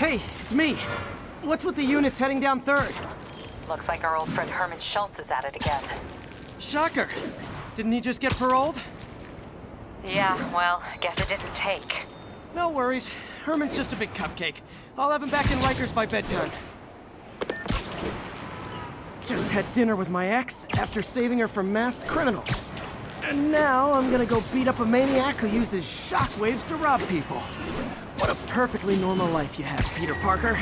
Hey, it's me. What's with the units heading down 3rd? Looks like our old friend Herman Schultz is at it again. Shocker. Didn't he just get paroled? Yeah, well, guess it didn't take. No worries. Herman's just a big cupcake. I'll have him back in Rikers by bedtime. Just had dinner with my ex after saving her from masked criminals. And now I'm gonna go beat up a maniac who uses shockwaves to rob people. What a perfectly normal life you have, Peter Parker.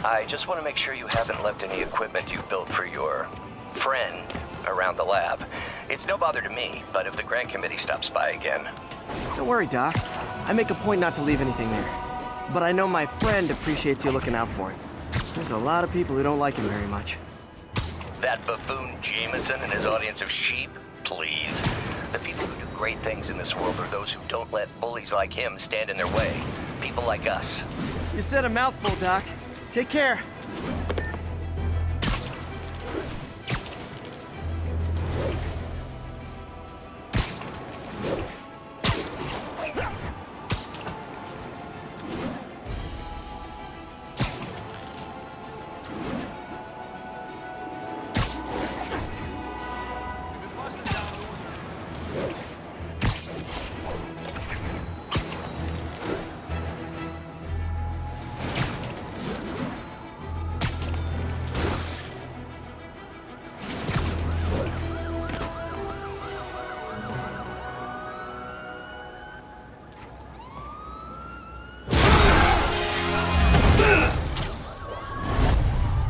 I just want to make sure you haven't left any equipment you built for your friend around the lab. It's no bother to me, but if the grant committee stops by again... Don't worry, Doc. I make a point not to leave anything there. But I know my friend appreciates you looking out for him. There's a lot of people who don't like him very much. That buffoon Jameson and his audience of sheep? Please. The people who do great things in this world are those who don't let bullies like him stand in their way. People like us. You said a mouthful, Doc. Take care.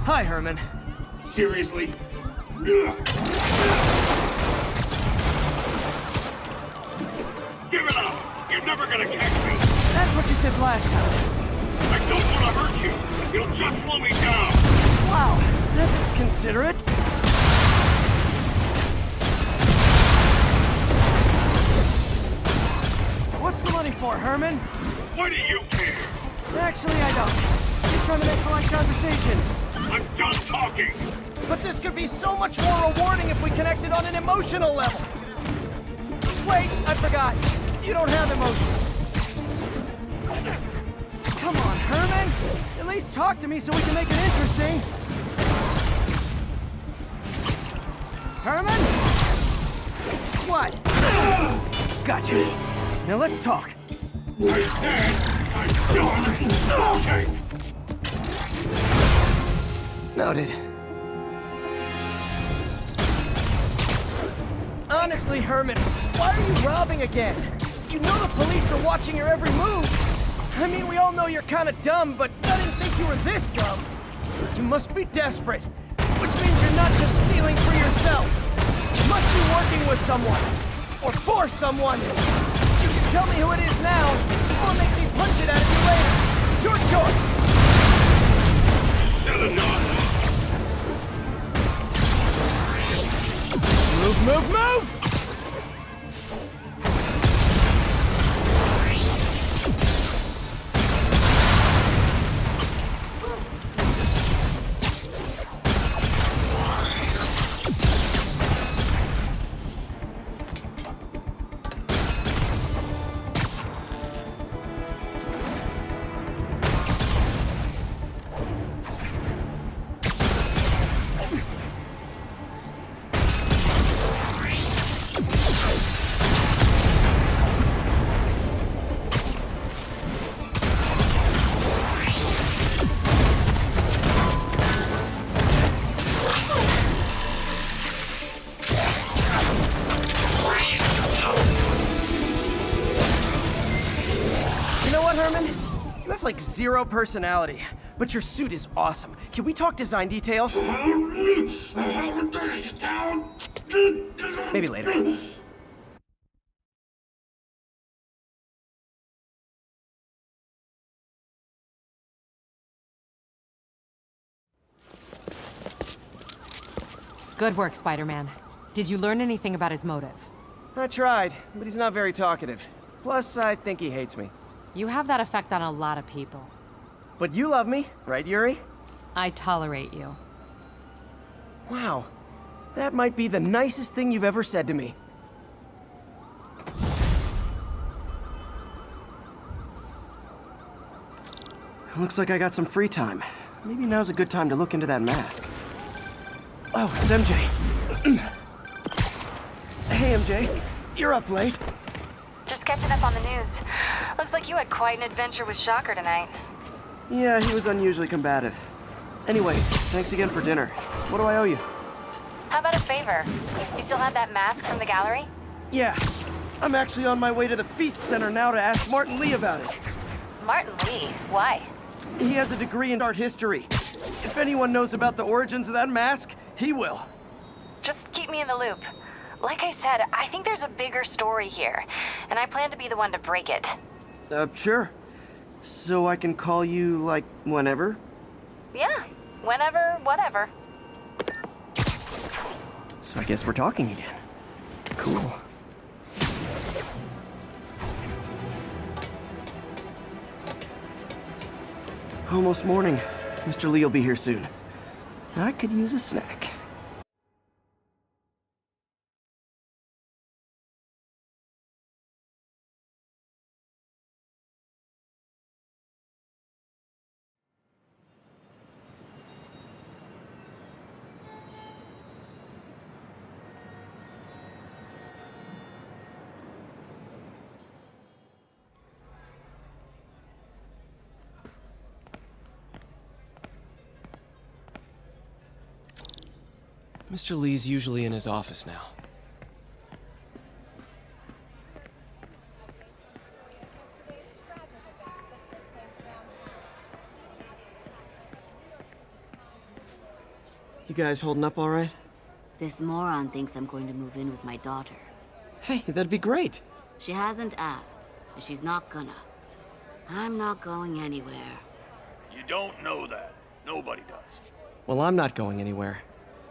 Hi, Herman. Seriously? Give it up! You're never gonna catch me! That's what you said last time. I don't want to hurt you! You'll just slow me down! Wow, that's considerate. What's the money for, Herman? Why do you care? Actually, I don't. Just trying to make polite conversation. I'm done talking! But this could be so much more rewarding if we connected on an emotional level. Wait, I forgot. You don't have emotions. Come on, Herman. At least talk to me so we can make it interesting. Herman? What? Gotcha. Now let's talk. I said I'm done talking! Noted. Honestly, Herman, why are you robbing again? You know the police are watching your every move. I mean, we all know you're kind of dumb, but I didn't think you were this dumb. You must be desperate, which means you're not just stealing for yourself. You must be working with someone, or for someone. You can tell me who it is now, or make me punch it out of you later. Your choice. Said enough! Move, move, move! Herman? You have like zero personality, but your suit is awesome. Can we talk design details? Maybe later. Good work, Spider-Man. Did you learn anything about his motive? I tried, but he's not very talkative. Plus, I think he hates me. You have that effect on a lot of people. But you love me, right, Yuri? I tolerate you. Wow. That might be the nicest thing you've ever said to me. Looks like I got some free time. Maybe now's a good time to look into that mask. Oh, it's MJ. Hey, MJ. You're up late. Just catching up on the news. Looks like you had quite an adventure with Shocker tonight. Yeah, he was unusually combative. Anyway, thanks again for dinner. What do I owe you? How about a favor? You still have that mask from the gallery? Yeah. I'm actually on my way to the Feast Center now to ask Martin Lee about it. Martin Lee? Why? He has a degree in art history. If anyone knows about the origins of that mask, he will. Just keep me in the loop. Like I said, I think there's a bigger story here, and I plan to be the one to break it. Sure. So I can call you, like, whenever? Yeah, whenever, whatever. So I guess we're talking again. Cool. Almost morning. Mr. Lee will be here soon. I could use a snack. Mr. Lee's usually in his office now. You guys holding up all right? This moron thinks I'm going to move in with my daughter. Hey, that'd be great. She hasn't asked, but she's not gonna. I'm not going anywhere. You don't know that. Nobody does. Well, I'm not going anywhere.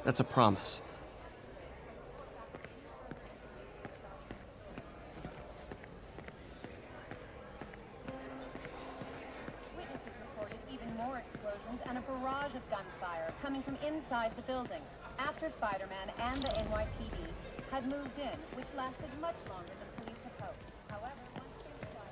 That's a promise. Witnesses reported even more explosions and a barrage of gunfire coming from inside the building after Spider-Man and the NYPD had moved in, which lasted much longer than police had hoped. However, once they started...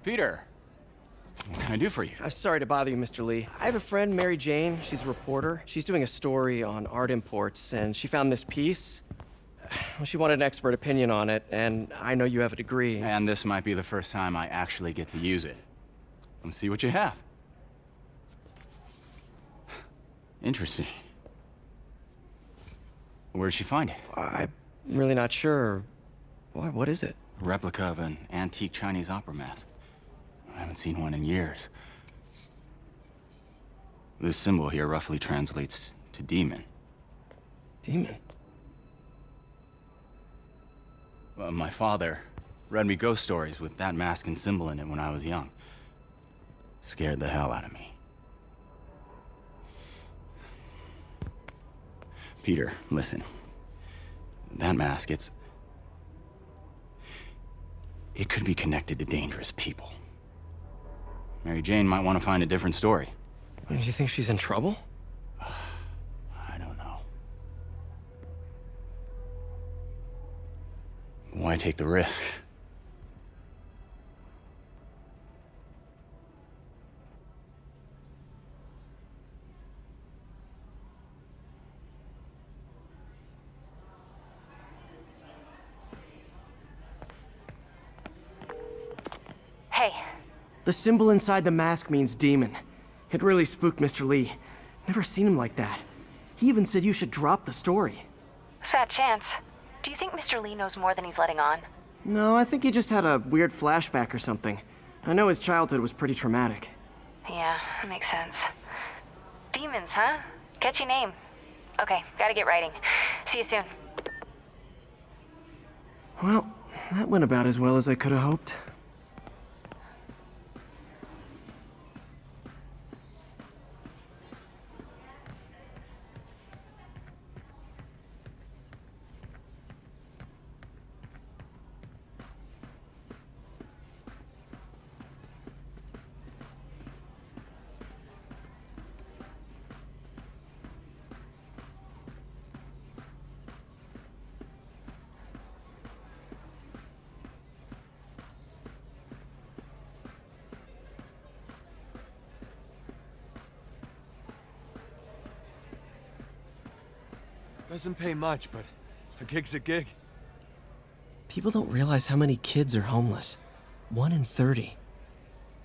Peter, what can I do for you? Sorry to bother you, Mr. Lee. I have a friend, Mary Jane. She's a reporter. She's doing a story on art imports, and she found this piece. Well, she wanted an expert opinion on it, and I know you have a degree. And this might be the first time I actually get to use it. Let's see what you have. Interesting. Where did she find it? I'm really not sure. Why, what is it? A replica of an antique Chinese opera mask. I haven't seen one in years. This symbol here roughly translates to demon. Demon? Well, my father read me ghost stories with that mask and symbol in it when I was young. Scared the hell out of me. Peter, listen. That mask, it could be connected to dangerous people. Mary Jane might want to find a different story. Do you think she's in trouble? I don't know. Why take the risk? Hey, The symbol inside the mask means demon. It really spooked Mr. Lee. Never seen him like that. He even said you should drop the story. Fat chance. Do you think Mr. Lee knows more than he's letting on? No, I think he just had a weird flashback or something. I know his childhood was pretty traumatic. Yeah, makes sense. Demons, huh? Catchy name. Okay, gotta get writing. See you soon. Well, that went about as well as I could have hoped. Doesn't pay much, but a gig's a gig. People don't realize how many kids are homeless. 1 in 30.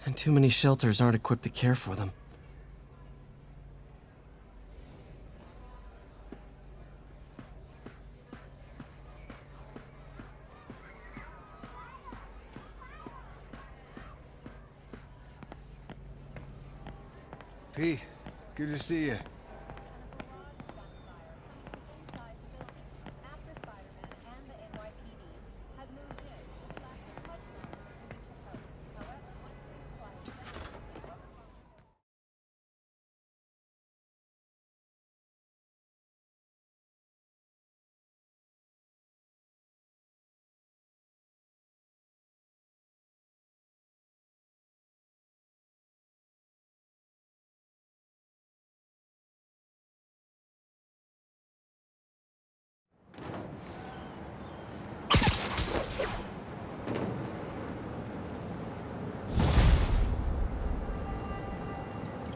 And too many shelters aren't equipped to care for them. Pete, good to see you. After Spider-Man and the NYPD had moved in, which lasted much longer than we proposed. However, once we realized that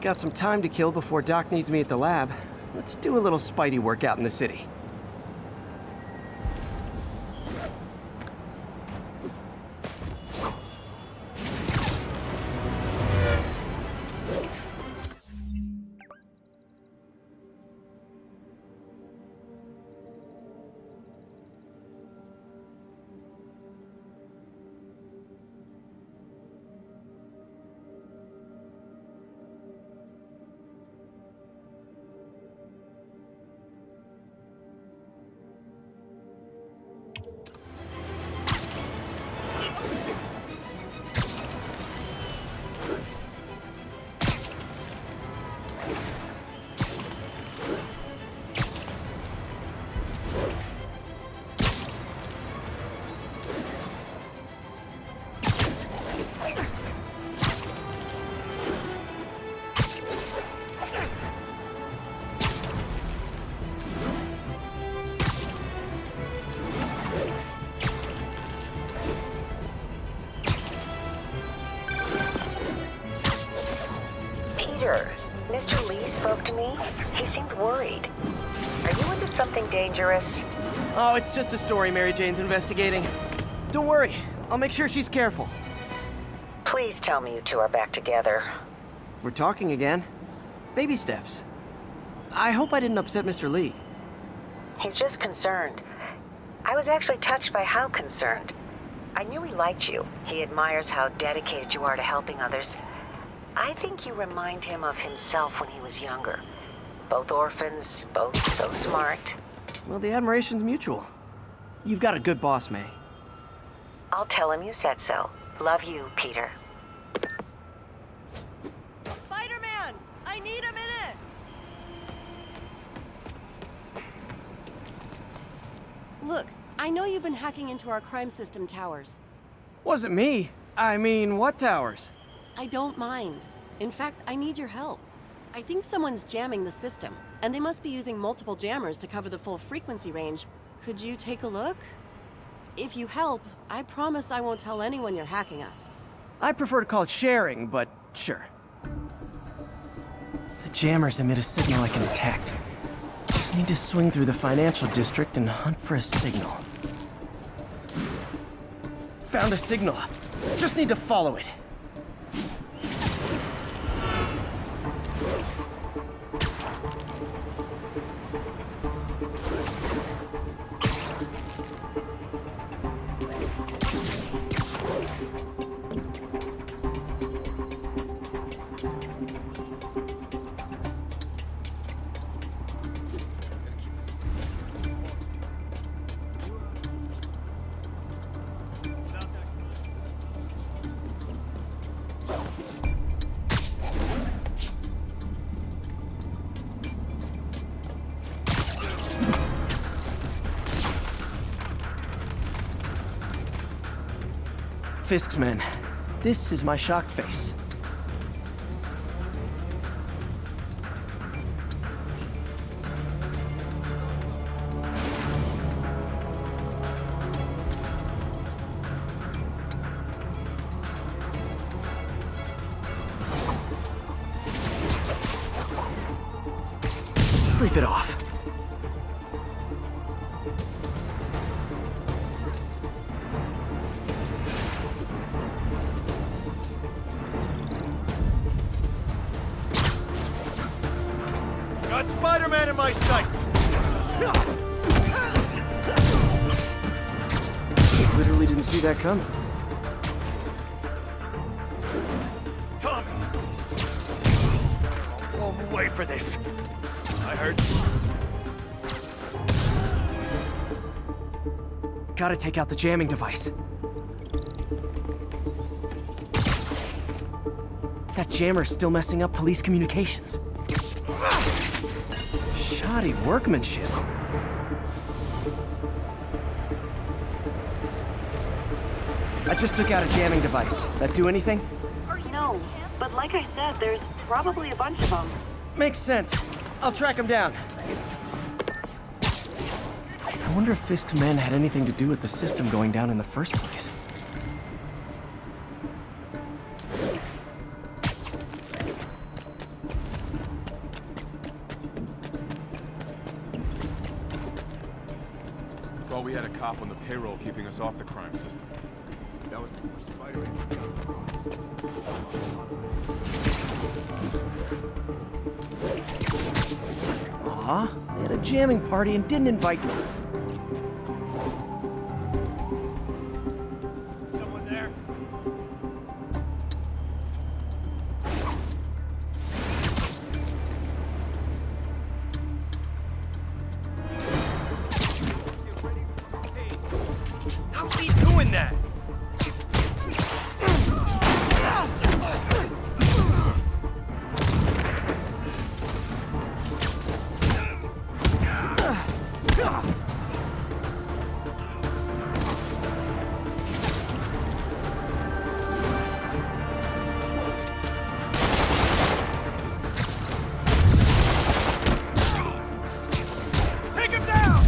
Got some time to kill before Doc needs me at the lab. Let's do a little Spidey workout in the city. Mr. Lee spoke to me. He seemed worried. Are you into something dangerous? Oh, it's just a story Mary Jane's investigating. Don't worry, I'll make sure she's careful. Please tell me you two are back together. We're talking again. Baby steps. I hope I didn't upset Mr. Lee. He's just concerned. I was actually touched by how concerned. I knew he liked you. He admires how dedicated you are to helping others. I think you remind him of himself when he was younger. Both orphans, both so smart. Well, the admiration's mutual. You've got a good boss, May. I'll tell him you said so. Love you, Peter. Spider-Man! I need a minute! Look, I know you've been hacking into our crime system towers. Wasn't me. I mean, what towers? I don't mind. In fact, I need your help. I think someone's jamming the system, and they must be using multiple jammers to cover the full frequency range. Could you take a look? If you help, I promise I won't tell anyone you're hacking us. I prefer to call it sharing, but sure. The jammers emit a signal I can detect. Just need to swing through the financial district and hunt for a signal. Found a signal. Just need to follow it. Fisk's men. This is my shocked face. Sleep it off. Got Spider-Man in my sights! Literally didn't see that coming. Tommy! I'll blow away for this. I heard... Gotta take out the jamming device. That jammer's still messing up police communications. Shoddy workmanship. I just took out a jamming device. That do anything? No, but like I said, there's probably a bunch of them. Makes sense. I'll track him down. I wonder if Fisk's men had anything to do with the system going down in the first place. Thought we had a cop on the payroll keeping us off the crime system. That was before Spider-Man. Aw, they had a jamming party and didn't invite me. Someone there? How are you doing that? Take him down!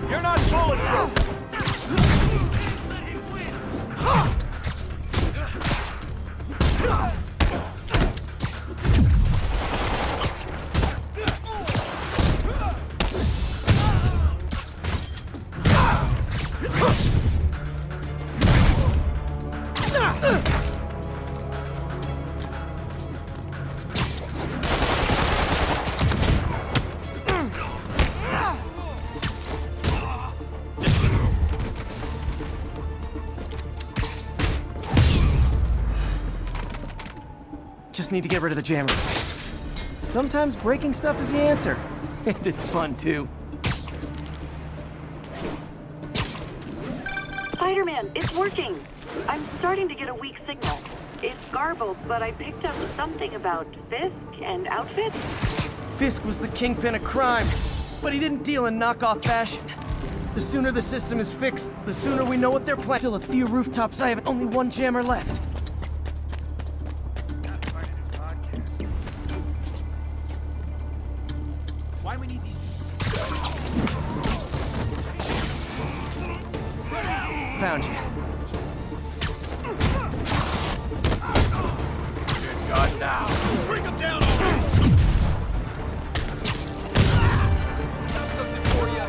You're not bulletproof! Just need to get rid of the jammer. Sometimes breaking stuff is the answer. And it's fun, too. Spider-Man, it's working. I'm starting to get a weak signal. It's garbled, but I picked up something about Fisk and outfits. Fisk was the kingpin of crime, but he didn't deal in knockoff fashion. The sooner the system is fixed, the sooner we know what they're planning. Till a few rooftops, I have only one jammer left. Why we need these? Found you. Good God, now! Bring him down already! Got something for you.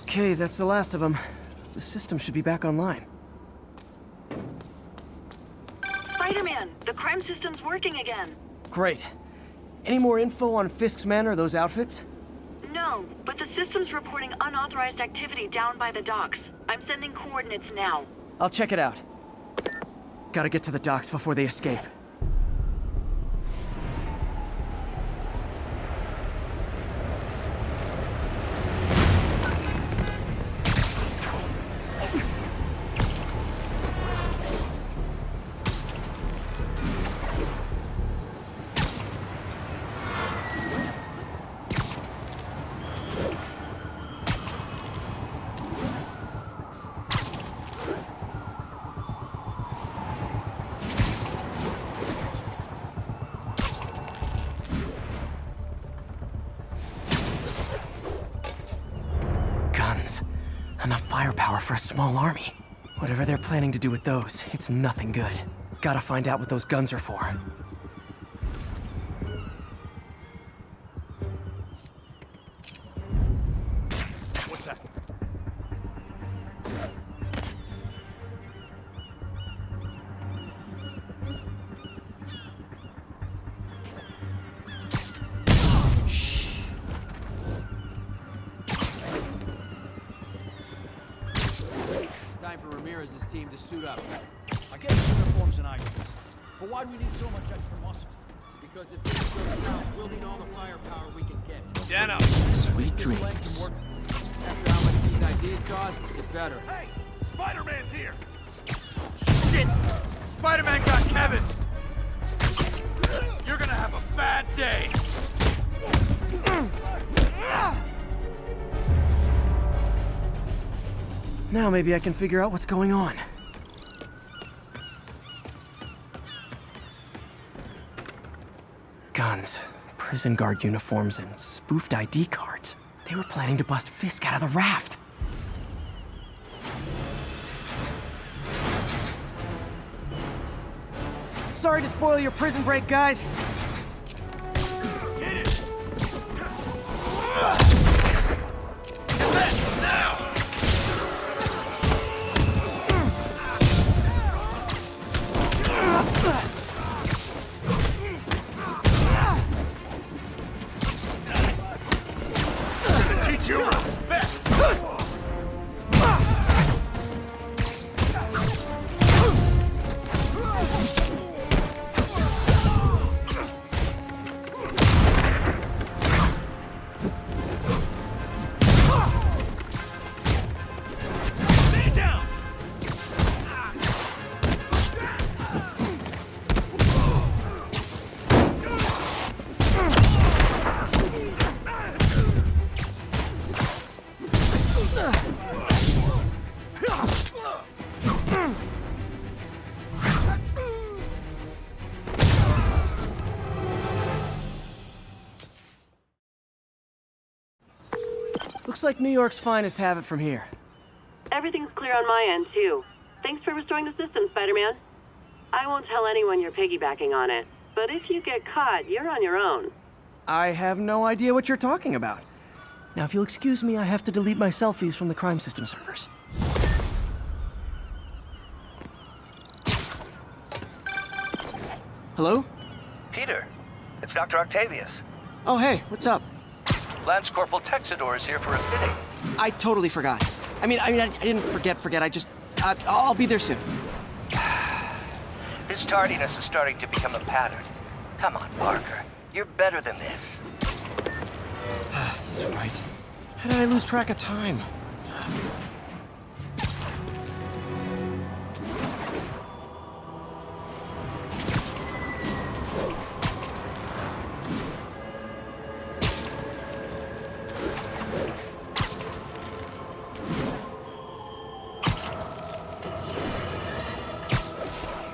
Okay, that's the last of them. The system should be back online. Spider-Man, the crime system's working again. Great. Any more info on Fisk's men or those outfits? No, but the system's reporting unauthorized activity down by the docks. I'm sending coordinates now. I'll check it out. Gotta get to the docks before they escape. Guns. Enough firepower for a small army. Whatever they're planning to do with those, it's nothing good. Gotta find out what those guns are for. What's that? Time for Ramirez's team to suit up. I get the uniforms and items. But why do we need so much extra muscle? Because if this goes down, we'll need all the firepower we can get. Dano! Sweet dreams. After how much these ideas cost, it's better. Hey! Spider-Man's here! Shit! Spider-Man got Kevin! You're gonna have a bad day! Now maybe I can figure out what's going on. Guns, prison guard uniforms, and spoofed ID cards. They were planning to bust Fisk out of the raft. Sorry to spoil your prison break, guys. Hit it! Now! Teach you respect! Stand down! Looks like New York's finest have it from here. Everything's clear on my end, too. Thanks for restoring the system, Spider-Man. I won't tell anyone you're piggybacking on it, but if you get caught, you're on your own. I have no idea what you're talking about. Now, if you'll excuse me, I have to delete my selfies from the crime system servers. Hello? Peter, it's Dr. Octavius. Oh, hey, what's up? Lance Corporal Texador is here for a fitting. I totally forgot. I didn't forget. I'll be there soon. His tardiness is starting to become a pattern. Come on, Parker. You're better than this. He's right. How did I lose track of time?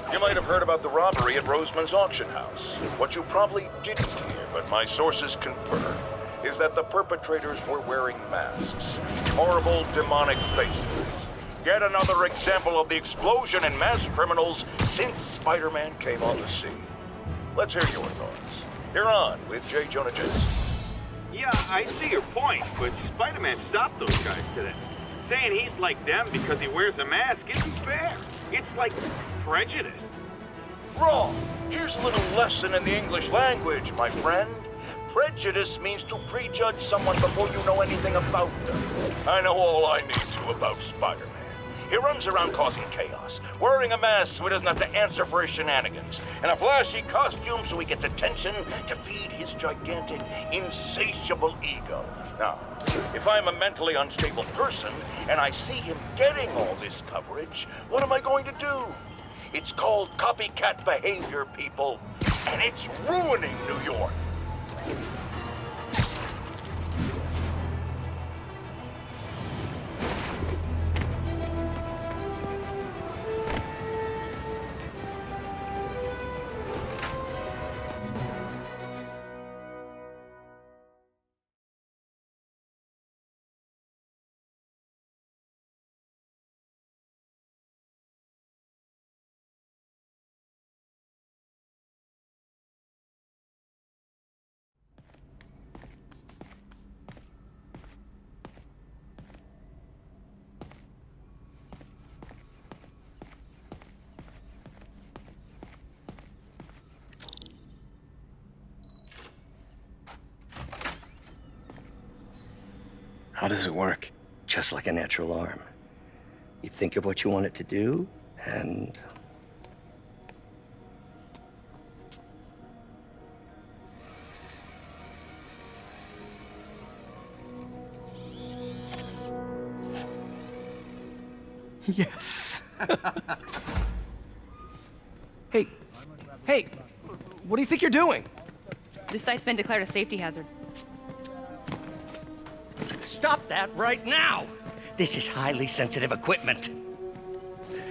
You might have heard about the robbery at Roseman's auction house. What you probably didn't hear, but my sources confirm, is that the perpetrators were wearing masks. Horrible, demonic faces. Yet another example of the explosion in mass criminals since Spider-Man came on the scene. Let's hear your thoughts. You're on with J. Jonah Jameson. Yeah, I see your point, but Spider-Man stopped those guys today. Saying he's like them because he wears a mask isn't fair. It's like prejudice. Wrong. Here's a little lesson in the English language, my friend. Prejudice means to prejudge someone before you know anything about them. I know all I need to about Spider-Man. He runs around causing chaos, wearing a mask so he doesn't have to answer for his shenanigans, and a flashy costume so he gets attention to feed his gigantic, insatiable ego. Now, if I'm a mentally unstable person and I see him getting all this coverage, what am I going to do? It's called copycat behavior, people, and it's ruining New York. How does it work? Just like a natural arm. You think of what you want it to do, and... Yes. Hey, what do you think you're doing? This site's been declared a safety hazard. Stop that right now! This is highly sensitive equipment.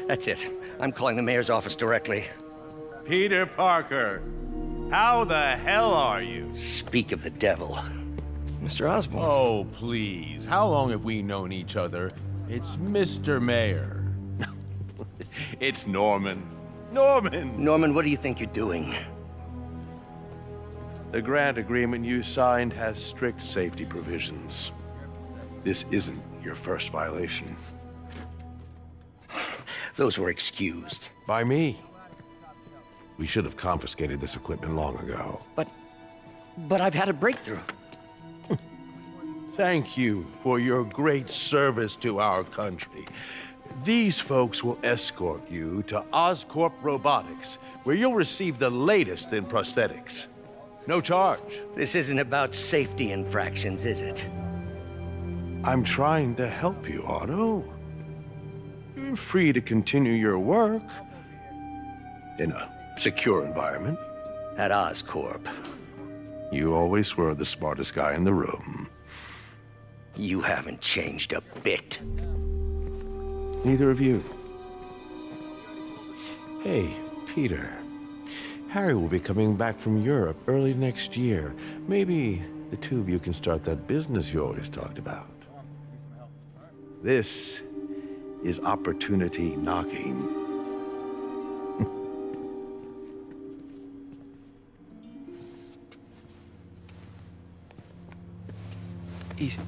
That's it. I'm calling the mayor's office directly. Peter Parker, how the hell are you? Speak of the devil. Mr. Osborn. Oh, please. How long have we known each other? It's Mr. Mayor. It's Norman. Norman, what do you think you're doing? The grant agreement you signed has strict safety provisions. This isn't your first violation. Those were excused. By me. We should have confiscated this equipment long ago. But I've had a breakthrough. Thank you for your great service to our country. These folks will escort you to Oscorp Robotics, where you'll receive the latest in prosthetics. No charge. This isn't about safety infractions, is it? I'm trying to help you, Otto. You're free to continue your work in a secure environment. At Oscorp. You always were the smartest guy in the room. You haven't changed a bit. Neither of you. Hey, Peter. Harry will be coming back from Europe early next year. Maybe the two of you can start that business you always talked about. This is opportunity knocking.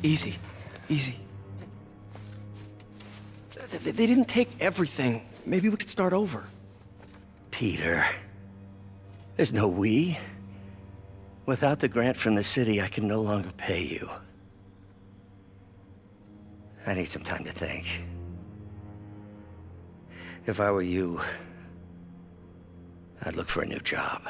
Easy. They didn't take everything. Maybe we could start over. Peter, there's no we. Without the grant from the city, I can no longer pay you. I need some time to think. If I were you, I'd look for a new job.